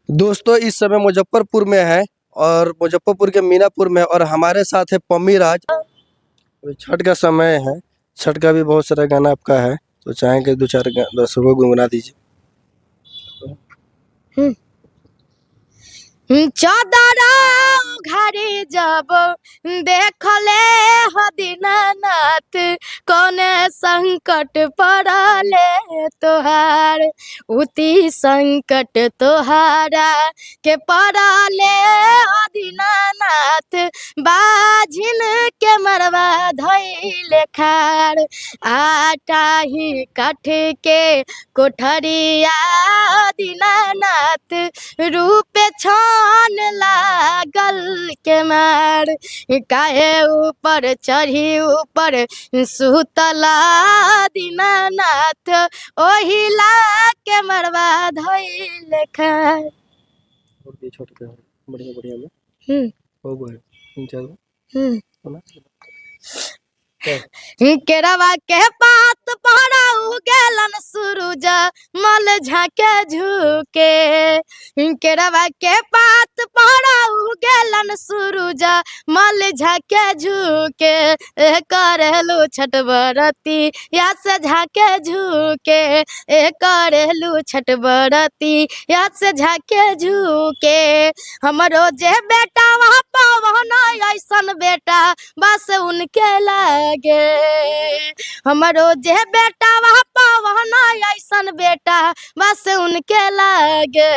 दोस्तों इस समय मुजफ्फरपुर में है और मुजफ्फरपुर के मीनापुर में और हमारे साथ है पम्मी राज। अभी छठ का समय है, छठ का भी बहुत सारा गाना आपका है, तो चाहेंगे दो चार दर्शकों को गुनगुना दीजिए। चौदरा घरे जब देखले ह दीनानाथ कौने संकट पड़ले तोहार उती संकट तोहारा के पड़ले ह दीनानाथ बाझिन के मरवा धैले खार आटा ही काठ के कोठरिया दीनानाथ रूप छान लागल के मार काहे ऊपर चढ़ी ऊपर सुतला दीनानाथ ओहिला के मरवा धइल खार। बढ़िया बढ़िया में हो गए तीन चार गो केरवा के पात पहरा उगेलन सूरज मल झाके झुके केरवा के पात पहरा उगेलन सूरज मल झाके झुके करेलू छठ बरती या से झाके झुके करेलू छठ बरती या से झाके झुके हमरो जे बेटा वहाँ पवन ऐसन बेटा बस उनके लागे हमारो जे बेटा वहाँ पवन ऐसन बेटा बस उनके लागे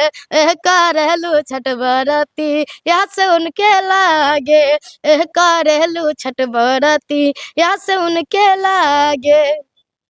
करेलू छठ बरती यहाँ से उनके लागे करेलू छठ बरती यहाँ से उनके लागे।